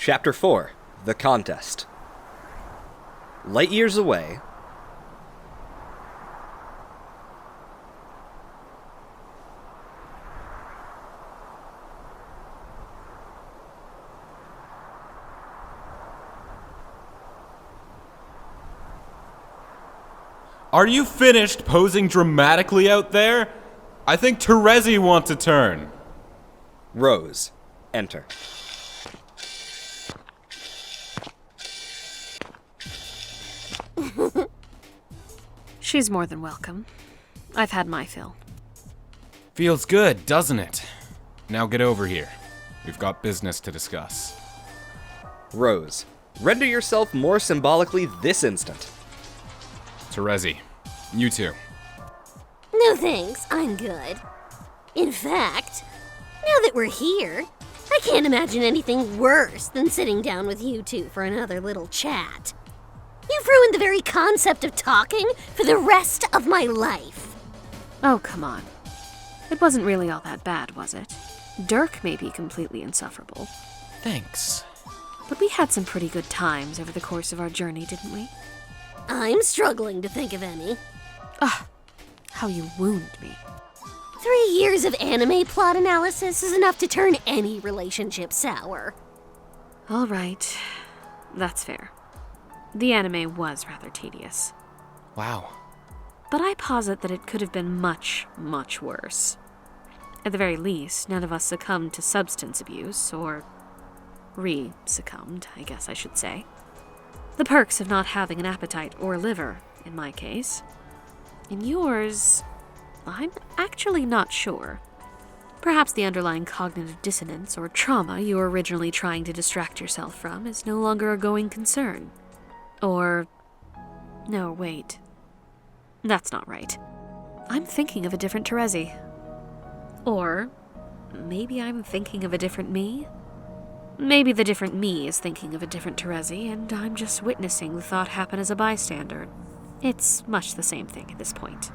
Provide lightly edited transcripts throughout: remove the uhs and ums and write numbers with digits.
Chapter 4, The Contest. Light years away. Are you finished posing dramatically out there? I think Terezi wants a turn. Rose. Enter. She's more than welcome. I've had my fill. Feels good, doesn't it? Now get over here. We've got business to discuss. Rose. Render yourself more symbolically this instant. Terezi, you too. No thanks, I'm good. In fact, now that we're here, I can't imagine anything worse than sitting down with you two for another little chat. You've ruined the very concept of talking for the rest of my life. Oh, come on. It wasn't really all that bad, was it? Dirk may be completely insufferable. Thanks. But we had some pretty good times over the course of our journey, didn't we? I'm struggling to think of any. How you wound me. 3 years of anime plot analysis is enough to turn any relationship sour. All right. That's fair. The anime was rather tedious. Wow. But I posit that it could have been much, much worse. At the very least, none of us succumbed to substance abuse, or re-succumbed, I guess I should say. The perks of not having an appetite or liver, in my case. In yours, I'm actually not sure. Perhaps the underlying cognitive dissonance or trauma you were originally trying to distract yourself from is no longer a going concern. Or... no, wait. That's not right. I'm thinking of a different Terezi. Or maybe I'm thinking of a different me? Maybe the different me is thinking of a different Terezi, and I'm just witnessing the thought happen as a bystander. It's much the same thing at this point.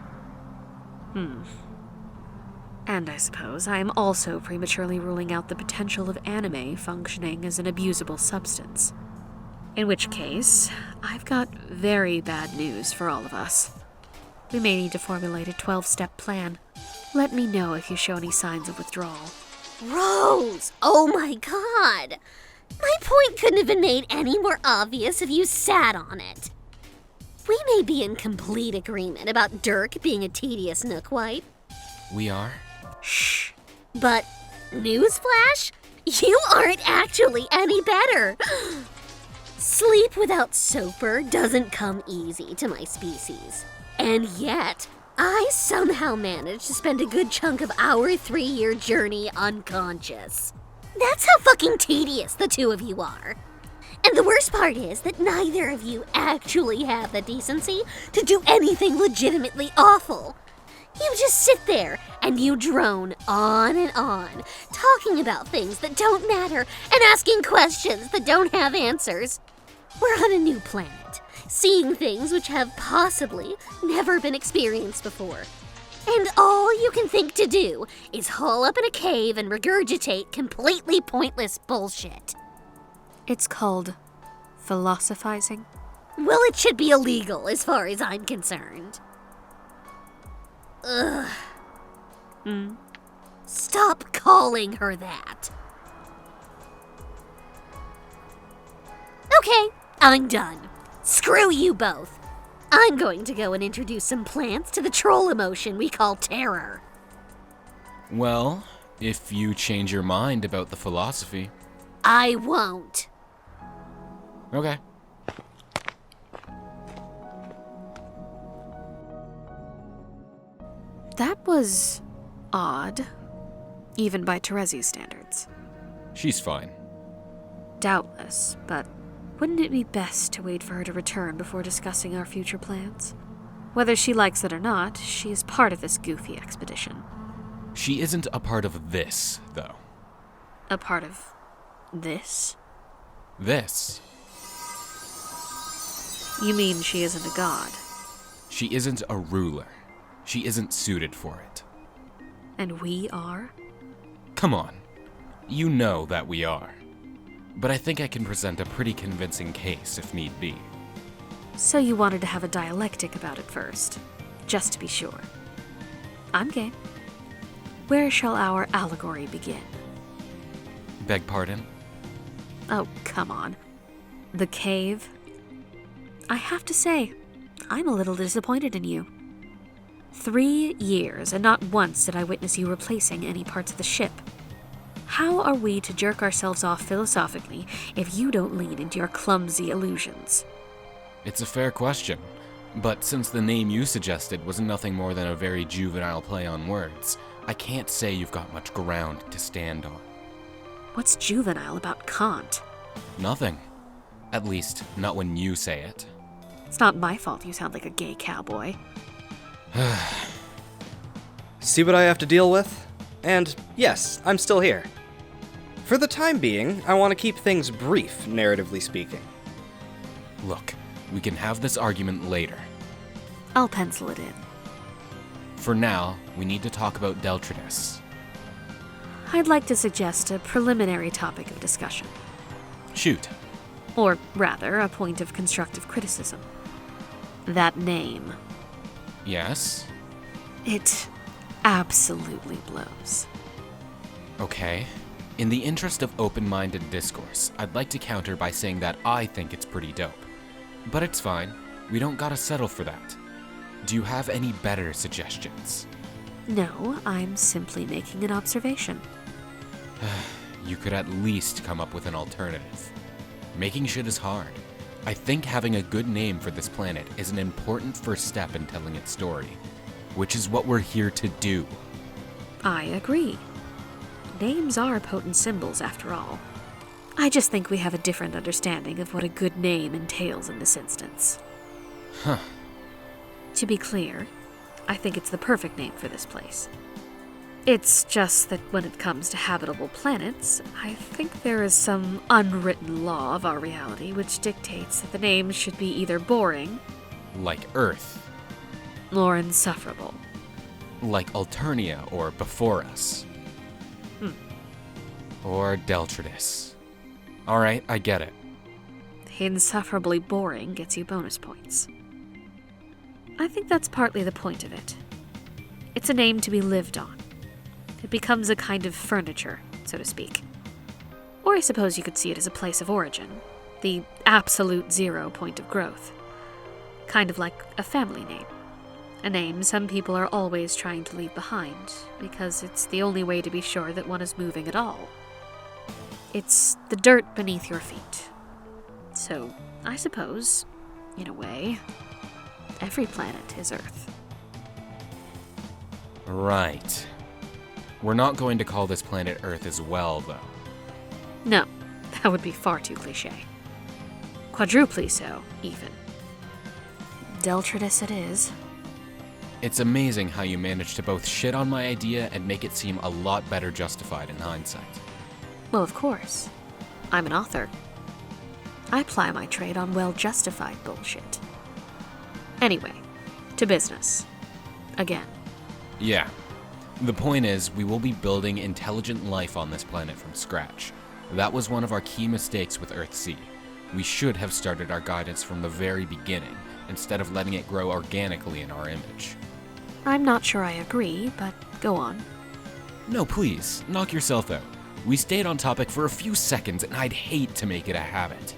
And I suppose I am also prematurely ruling out the potential of anime functioning as an abusable substance. In which case, I've got very bad news for all of us. We may need to formulate a 12-step plan. Let me know if you show any signs of withdrawal. Rose! Oh my god! My point couldn't have been made any more obvious if you sat on it. We may be in complete agreement about Dirk being a tedious nookwipe. We are? Shh. But, newsflash? You aren't actually any better. Sleep without Soper doesn't come easy to my species. And yet, I somehow managed to spend a good chunk of our 3-year journey unconscious. That's how fucking tedious the two of you are. And the worst part is that neither of you actually have the decency to do anything legitimately awful. You just sit there and you drone on and on, talking about things that don't matter and asking questions that don't have answers. We're on a new planet, seeing things which have possibly never been experienced before. And all you can think to do is hole up in a cave and regurgitate completely pointless bullshit. It's called philosophizing. Well, it should be illegal as far as I'm concerned. Ugh. Stop calling her that. Okay, I'm done. Screw you both. I'm going to go and introduce some plants to the troll emotion we call terror. Well, if you change your mind about the philosophy. I won't. Okay. That was odd, even by Terezi's standards. She's fine. Doubtless, but wouldn't it be best to wait for her to return before discussing our future plans? Whether she likes it or not, she is part of this goofy expedition. She isn't a part of this, though. A part of this? This. You mean she isn't a god? She isn't a ruler. She isn't suited for it. And we are? Come on. You know that we are. but I think I can present a pretty convincing case if need be. So you wanted to have a dialectic about it first, just to be sure. I'm game. Where shall our allegory begin? Beg pardon? Oh, come on. The cave? I have to say, I'm a little disappointed in you. 3 years, and not once did I witness you replacing any parts of the ship. How are we to jerk ourselves off philosophically if you don't lean into your clumsy illusions? It's a fair question, but since the name you suggested was nothing more than a very juvenile play on words, I can't say you've got much ground to stand on. What's juvenile about Kant? Nothing. At least, not when you say it. It's not my fault you sound like a gay cowboy. See what I have to deal with? And yes, I'm still here. For the time being, I want to keep things brief, narratively speaking. Look, we can have this argument later. I'll pencil it in. For now, we need to talk about Deltritus. I'd like to suggest a preliminary topic of discussion. Shoot. Or rather, a point of constructive criticism. That name. Yes? It absolutely blows. Okay. In the interest of open-minded discourse, I'd like to counter by saying that I think it's pretty dope. But it's fine. We don't gotta settle for that. Do you have any better suggestions? No, I'm simply making an observation. You could at least come up with an alternative. Making shit is hard. I think having a good name for this planet is an important first step in telling its story, which is what we're here to do. I agree. Names are potent symbols, after all. I just think we have a different understanding of what a good name entails in this instance. Huh. To be clear, I think it's the perfect name for this place. It's just that when it comes to habitable planets, I think there is some unwritten law of our reality which dictates that the names should be either boring Like Earth. or insufferable. Like Alternia or Before Us. Or Deltritus. Alright, I get it. Insufferably boring gets you bonus points. I think that's partly the point of it. It's a name to be lived on. It becomes a kind of furniture, so to speak. Or I suppose you could see it as a place of origin, the absolute zero point of growth. Kind of like a family name. A name some people are always trying to leave behind, because it's the only way to be sure that one is moving at all. It's the dirt beneath your feet. So, I suppose, in a way, every planet is Earth. Right. We're not going to call this planet Earth as well, though. No, that would be far too cliché. Quadruply so, even. Deltritus it is. It's amazing how you managed to both shit on my idea and make it seem a lot better justified in hindsight. Well, of course. I'm an author. I ply my trade on well-justified bullshit. Anyway, to business. Again. Yeah. The point is, we will be building intelligent life on this planet from scratch. That was one of our key mistakes with Earthsea. We should have started our guidance from the very beginning, instead of letting it grow organically in our image. I'm not sure I agree, but go on. No, please, knock yourself out. We stayed on topic for a few seconds, and I'd hate to make it a habit.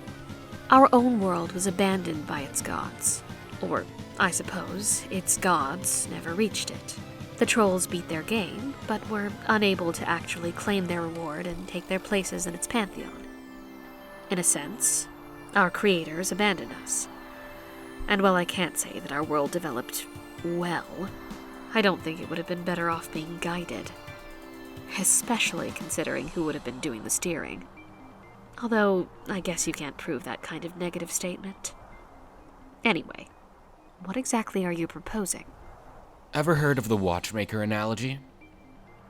Our own world was abandoned by its gods. Or, I suppose, its gods never reached it. The trolls beat their game, but were unable to actually claim their reward and take their places in its pantheon. In a sense, our creators abandoned us. And while I can't say that our world developed well, I don't think it would have been better off being guided. Especially considering who would have been doing the steering. Although, I guess you can't prove that kind of negative statement. Anyway, what exactly are you proposing? Ever heard of the watchmaker analogy?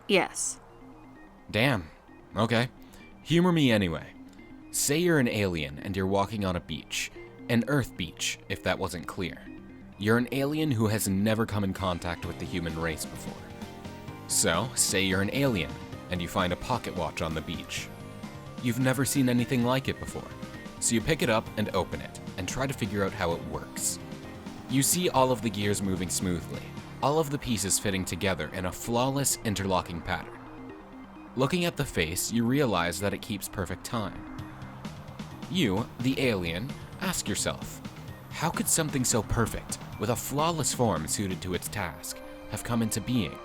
Yes. Damn. Okay. Humor me anyway. Say you're an alien and you're walking on a beach. An Earth beach, if that wasn't clear. You're an alien who has never come in contact with the human race before. So, say you're an alien and you find a pocket watch on the beach. You've never seen anything like it before. So you pick it up and open it, and try to figure out how it works. You see all of the gears moving smoothly, all of the pieces fitting together in a flawless interlocking pattern. Looking at the face, you realize that it keeps perfect time. You, the alien, ask yourself, how could something so perfect, with a flawless form suited to its task, have come into being?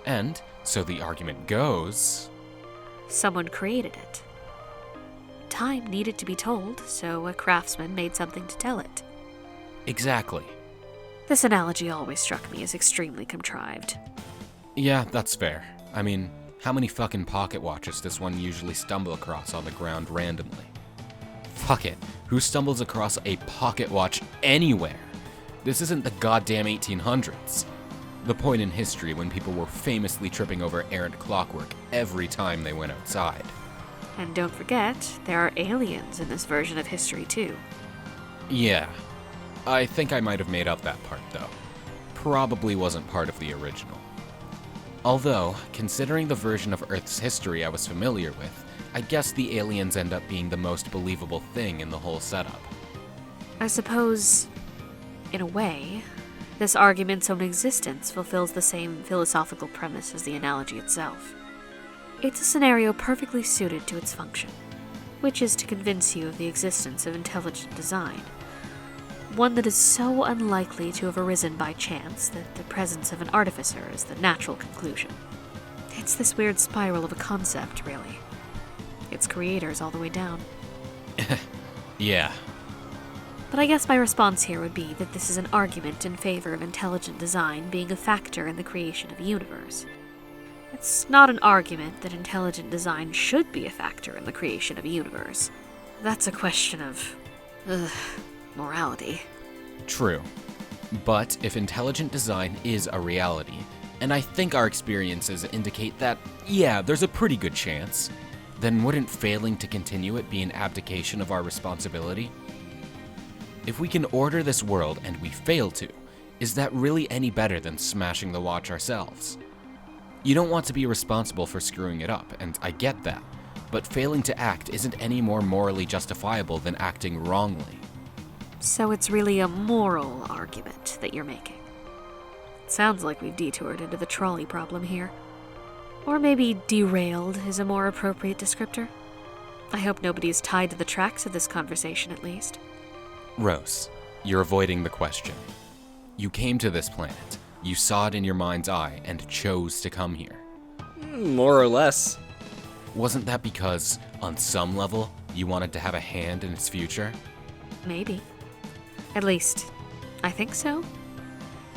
And, so the argument goes, Someone created it. Time needed to be told, so a craftsman made something to tell it. exactly. This analogy always struck me as extremely contrived. Yeah, that's fair. I mean, how many fucking pocket watches does one usually stumble across on the ground randomly? Fuck it, who stumbles across a pocket watch anywhere? This isn't the goddamn 1800s. The point in history when people were famously tripping over errant clockwork every time they went outside. And don't forget, there are aliens in this version of history too. Yeah, I think I might have made up that part though. Probably wasn't part of the original. Although, considering the version of Earth's history I was familiar with, I guess the aliens end up being the most believable thing in the whole setup. I suppose, in a way, this argument's own existence fulfills the same philosophical premise as the analogy itself. It's a scenario perfectly suited to its function, which is to convince you of the existence of intelligent design. One that is so unlikely to have arisen by chance that the presence of an artificer is the natural conclusion. It's this weird spiral of a concept, really. Its creators all the way down. Yeah. But I guess my response here would be that this is an argument in favor of intelligent design being a factor in the creation of a universe. It's not an argument that intelligent design should be a factor in the creation of a universe. That's a question of morality. True. But if intelligent design is a reality, and I think our experiences indicate that, yeah, there's a pretty good chance, then wouldn't failing to continue it be an abdication of our responsibility? If we can order this world and we fail to, is that really any better than smashing the watch ourselves? You don't want to be responsible for screwing it up, and I get that, but failing to act isn't any more morally justifiable than acting wrongly. So it's really a moral argument that you're making. It sounds like we've detoured into the trolley problem here. Or maybe derailed is a more appropriate descriptor. I hope nobody is tied to the tracks of this conversation, at least. Rose, you're avoiding the question. You came to this planet, you saw it in your mind's eye, and chose to come here. More or less. Wasn't that because, on some level, you wanted to have a hand in its future? Maybe. At least, I think so.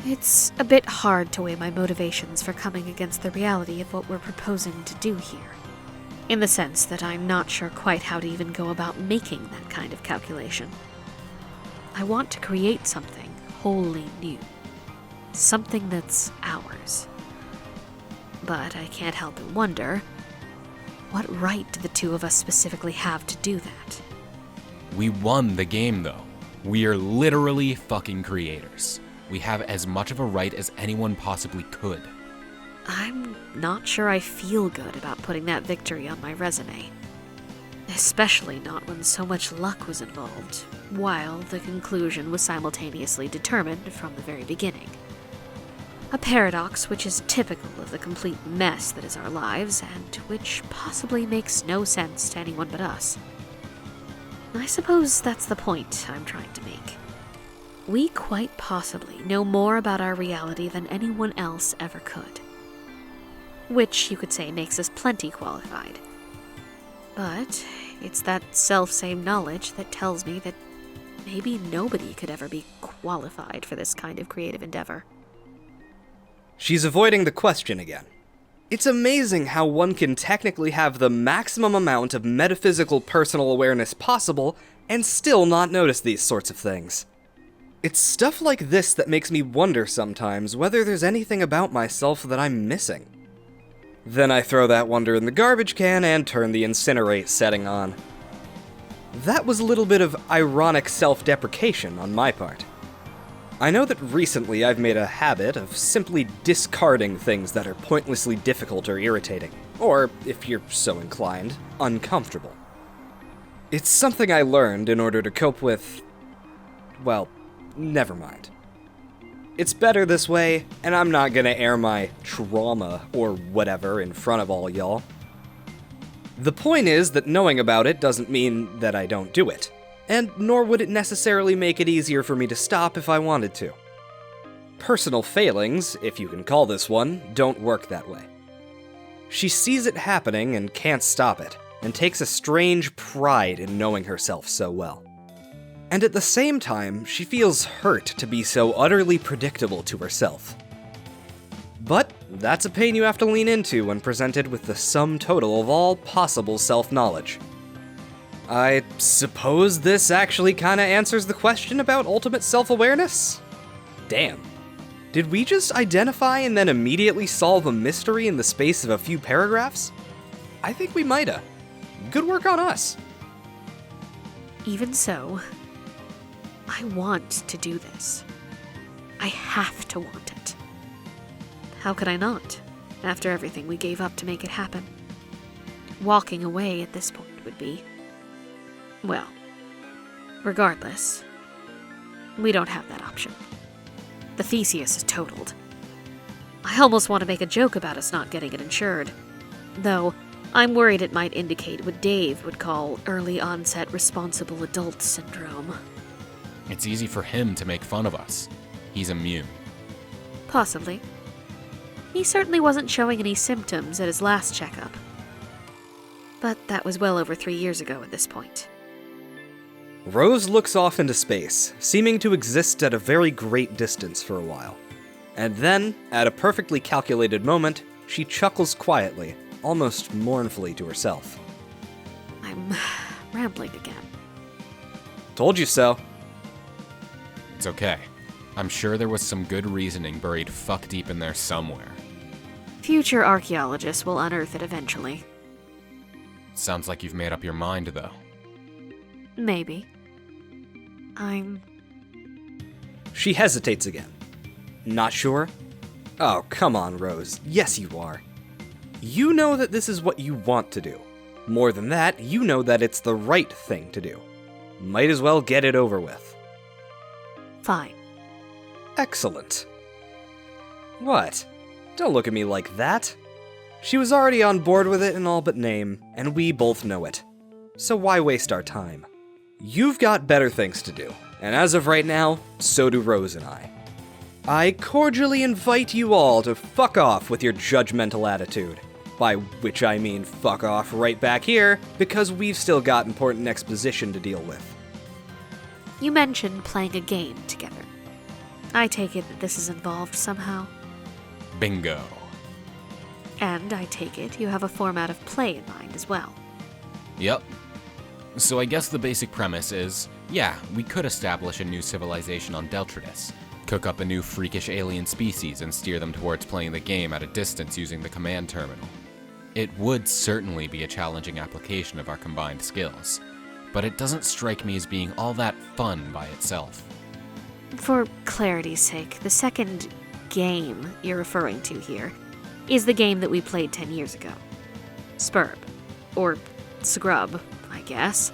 It's a bit hard to weigh my motivations for coming against the reality of what we're proposing to do here. In the sense that I'm not sure quite how to even go about making that kind of calculation. I want to create something wholly new. Something that's ours. But I can't help but wonder, what right do the two of us specifically have to do that? We won the game, though. We are literally fucking creators. We have as much of a right as anyone possibly could. I'm not sure I feel good about putting that victory on my resume. Especially not when so much luck was involved, while the conclusion was simultaneously determined from the very beginning. A paradox which is typical of the complete mess that is our lives, and which possibly makes no sense to anyone but us. I suppose that's the point I'm trying to make. We quite possibly know more about our reality than anyone else ever could. Which, you could say, makes us plenty qualified. But it's that self-same knowledge that tells me that maybe nobody could ever be qualified for this kind of creative endeavor. She's avoiding the question again. It's amazing how one can technically have the maximum amount of metaphysical personal awareness possible and still not notice these sorts of things. It's stuff like this that makes me wonder sometimes whether there's anything about myself that I'm missing. Then I throw that wonder in the garbage can and turn the incinerate setting on. That was a little bit of ironic self-deprecation on my part. I know that recently I've made a habit of simply discarding things that are pointlessly difficult or irritating. Or, if you're so inclined, uncomfortable. It's something I learned in order to cope with... well, never mind. It's better this way, and I'm not gonna air my trauma or whatever in front of all y'all. The point is that knowing about it doesn't mean that I don't do it, and nor would it necessarily make it easier for me to stop if I wanted to. Personal failings, if you can call this one, don't work that way. She sees it happening and can't stop it, and takes a strange pride in knowing herself so well. And at the same time, she feels hurt to be so utterly predictable to herself. But that's a pain you have to lean into when presented with the sum total of all possible self-knowledge. I suppose this actually kinda answers the question about ultimate self-awareness? Damn. Did we just identify and then immediately solve a mystery in the space of a few paragraphs? I think we mighta. Good work on us. Even so, I want to do this. I have to want it. How could I not, after everything we gave up to make it happen? Walking away at this point would be... well, regardless, we don't have that option. The Theseus is totaled. I almost want to make a joke about us not getting it insured, though I'm worried it might indicate what Dave would call early onset responsible adult syndrome. It's easy for him to make fun of us. He's immune. Possibly. He certainly wasn't showing any symptoms at his last checkup. But that was well over 3 years ago at this point. Rose looks off into space, seeming to exist at a very great distance for a while. And then, at a perfectly calculated moment, she chuckles quietly, almost mournfully to herself. I'm rambling again. Told you so. It's okay. I'm sure there was some good reasoning buried fuck deep in there somewhere. Future archaeologists will unearth it eventually. Sounds like you've made up your mind, though. Maybe. She hesitates again. Not sure? Oh, come on, Rose. Yes, you are. You know that this is what you want to do. More than that, you know that it's the right thing to do. Might as well get it over with. Fine. Excellent. What? Don't look at me like that. She was already on board with it in all but name, and we both know it. So why waste our time? You've got better things to do, and as of right now, so do Rose and I. I cordially invite you all to fuck off with your judgmental attitude. By which I mean fuck off right back here, because we've still got important exposition to deal with. You mentioned playing a game together. I take it that this is involved somehow. Bingo. And I take it you have a format of play in mind as well. Yep. So I guess the basic premise is, yeah, we could establish a new civilization on Deltridus, cook up a new freakish alien species and steer them towards playing the game at a distance using the command terminal. It would certainly be a challenging application of our combined skills, but it doesn't strike me as being all that fun by itself. For clarity's sake, the second game you're referring to here is the game that we played 10 years ago. Spurb. Or Scrub, I guess.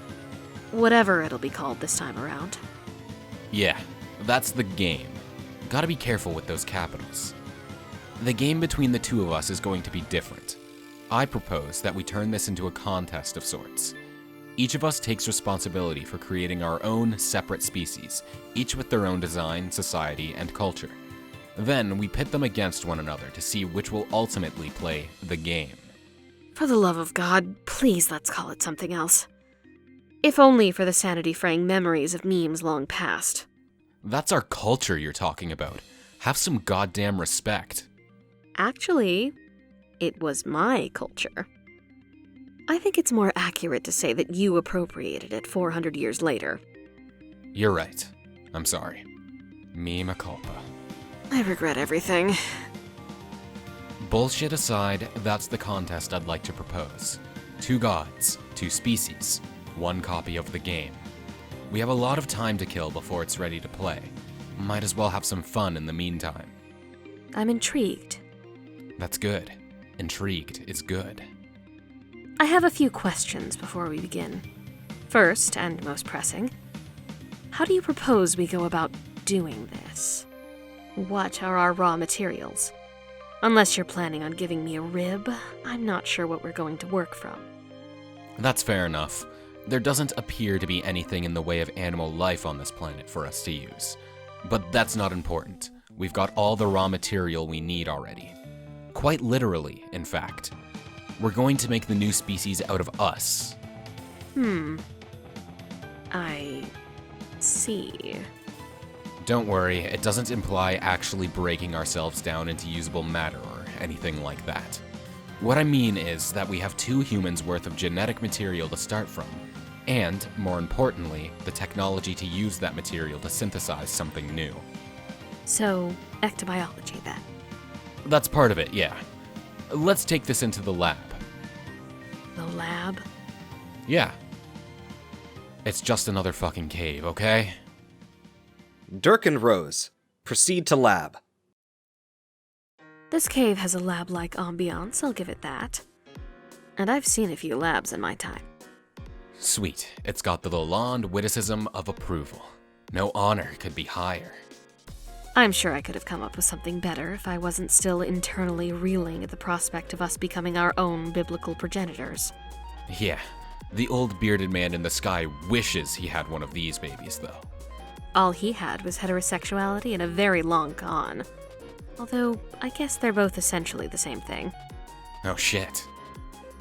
Whatever it'll be called this time around. Yeah, that's the game. Gotta be careful with those capitals. The game between the two of us is going to be different. I propose that we turn this into a contest of sorts. Each of us takes responsibility for creating our own separate species, each with their own design, society, and culture. Then we pit them against one another to see which will ultimately play the game. For the love of God, please let's call it something else. If only for the sanity-fraying memories of memes long past. That's our culture you're talking about. Have some goddamn respect. Actually, it was my culture. I think it's more accurate to say that you appropriated it 400 years later. You're right. I'm sorry. Mea culpa. I regret everything. Bullshit aside, that's the contest I'd like to propose. 2 gods, 2 species, 1 copy of the game. We have a lot of time to kill before it's ready to play. Might as well have some fun in the meantime. I'm intrigued. That's good. Intrigued is good. I have a few questions before we begin. First, and most pressing, how do you propose we go about doing this? What are our raw materials? Unless you're planning on giving me a rib, I'm not sure what we're going to work from. That's fair enough. There doesn't appear to be anything in the way of animal life on this planet for us to use. But that's not important. We've got all the raw material we need already. Quite literally, in fact. We're going to make the new species out of us. I see. Don't worry, it doesn't imply actually breaking ourselves down into usable matter or anything like that. What I mean is that we have 2 humans worth of genetic material to start from, and, more importantly, the technology to use that material to synthesize something new. So, ectobiology then. That's part of it, yeah. Let's take this into the lab. The lab? Yeah. It's just another fucking cave, okay? Dirk and Rose, proceed to lab. This cave has a lab-like ambiance, I'll give it that. And I've seen a few labs in my time. Sweet. It's got the Lalonde witticism of approval. No honor could be higher. I'm sure I could have come up with something better if I wasn't still internally reeling at the prospect of us becoming our own biblical progenitors. Yeah, the old bearded man in the sky wishes he had one of these babies, though. All he had was heterosexuality and a very long con. Although, I guess they're both essentially the same thing. Oh shit.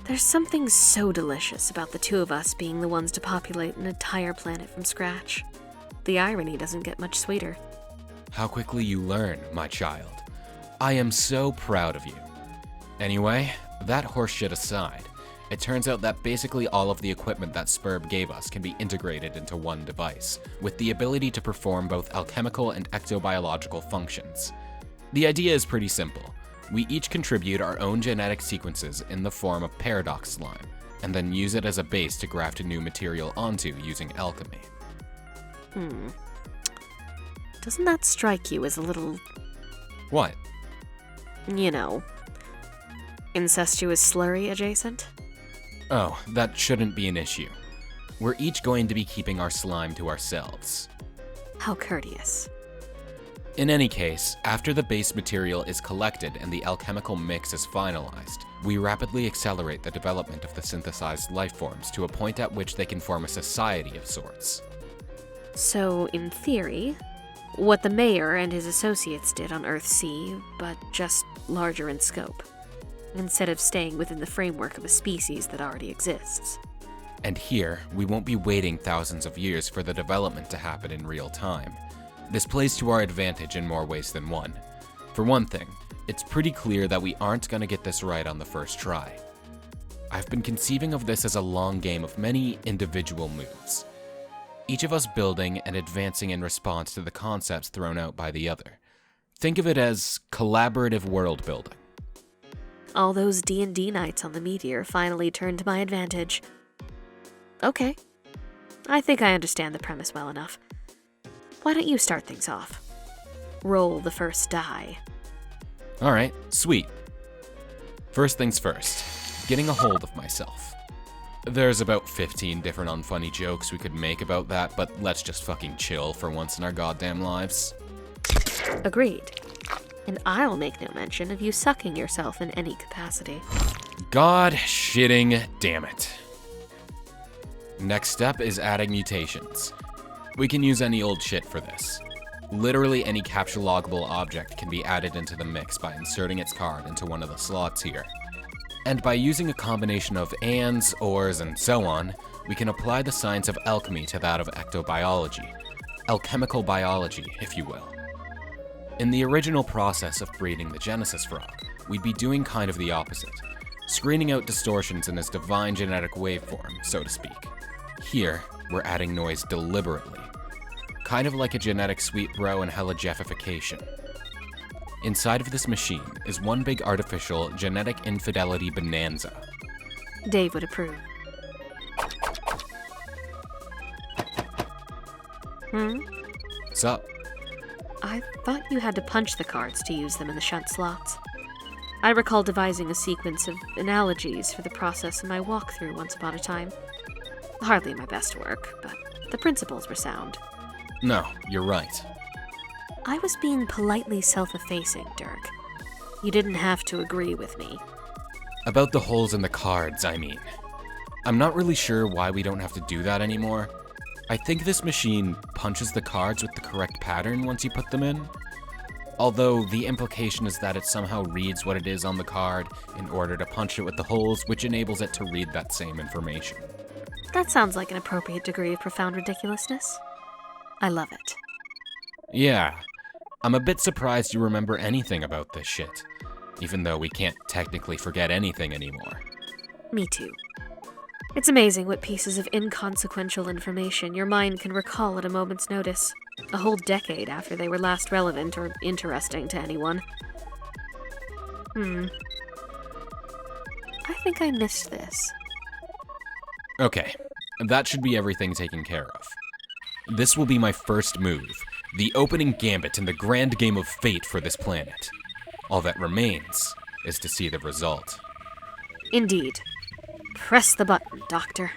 There's something so delicious about the 2 of us being the ones to populate an entire planet from scratch. The irony doesn't get much sweeter. How quickly you learn, my child. I am so proud of you. Anyway, that horseshit aside, it turns out that basically all of the equipment that Spore gave us can be integrated into one device, with the ability to perform both alchemical and ectobiological functions. The idea is pretty simple. We each contribute our own genetic sequences in the form of paradox slime, and then use it as a base to graft a new material onto using alchemy. Doesn't that strike you as a little, What? you know, incestuous slurry adjacent? Oh, that shouldn't be an issue. We're each going to be keeping our slime to ourselves. How courteous. In any case, after the base material is collected and the alchemical mix is finalized, we rapidly accelerate the development of the synthesized life forms to a point at which they can form a society of sorts. So, in theory, what the mayor and his associates did on Earth-C, but just larger in scope, instead of staying within the framework of a species that already exists. And here, we won't be waiting thousands of years for the development to happen in real time. This plays to our advantage in more ways than one. For one thing, it's pretty clear that we aren't going to get this right on the first try. I've been conceiving of this as a long game of many individual moves, each of us building and advancing in response to the concepts thrown out by the other. Think of it as collaborative world building. All those D&D nights on the Meteor finally turned to my advantage. Okay. I think I understand the premise well enough. Why don't you start things off? Roll the first die. Alright, sweet. First things first, getting a hold of myself. There's about 15 different unfunny jokes we could make about that, but let's just fucking chill for once in our goddamn lives. Agreed. And I'll make no mention of you sucking yourself in any capacity. God shitting damn it. Next step is adding mutations. We can use any old shit for this. Literally any capture-loggable object can be added into the mix by inserting its card into one of the slots here. And by using a combination of ands, ors, and so on, we can apply the science of alchemy to that of ectobiology. Alchemical biology, if you will. In the original process of breeding the Genesis frog, we'd be doing kind of the opposite, screening out distortions in its divine genetic waveform, so to speak. Here, we're adding noise deliberately, kind of like a genetic sweet bro and hella jeffification. Inside of this machine is one big artificial genetic infidelity bonanza. Dave would approve. Sup? I thought you had to punch the cards to use them in the shunt slots. I recall devising a sequence of analogies for the process in my walkthrough once upon a time. Hardly my best work, but the principles were sound. No, you're right. I was being politely self-effacing, Dirk. You didn't have to agree with me. About the holes in the cards, I mean. I'm not really sure why we don't have to do that anymore. I think this machine punches the cards with the correct pattern once you put them in. Although the implication is that it somehow reads what it is on the card in order to punch it with the holes, which enables it to read that same information. That sounds like an appropriate degree of profound ridiculousness. I love it. Yeah, I'm a bit surprised you remember anything about this shit, even though we can't technically forget anything anymore. Me too. It's amazing what pieces of inconsequential information your mind can recall at a moment's notice, a whole decade after they were last relevant or interesting to anyone. I think I missed this. Okay, that should be everything taken care of. This will be my first move, the opening gambit in the grand game of fate for this planet. All that remains is to see the result. Indeed. Press the button, Doctor.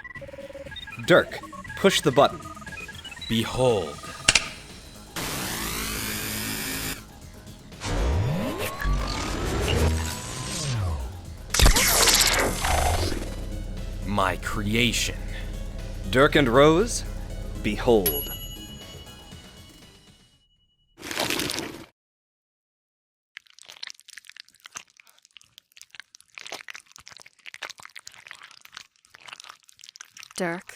Dirk, push the button. Behold. My creation. Dirk and Rose, behold. Dirk,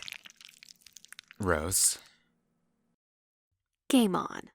Rose. game on.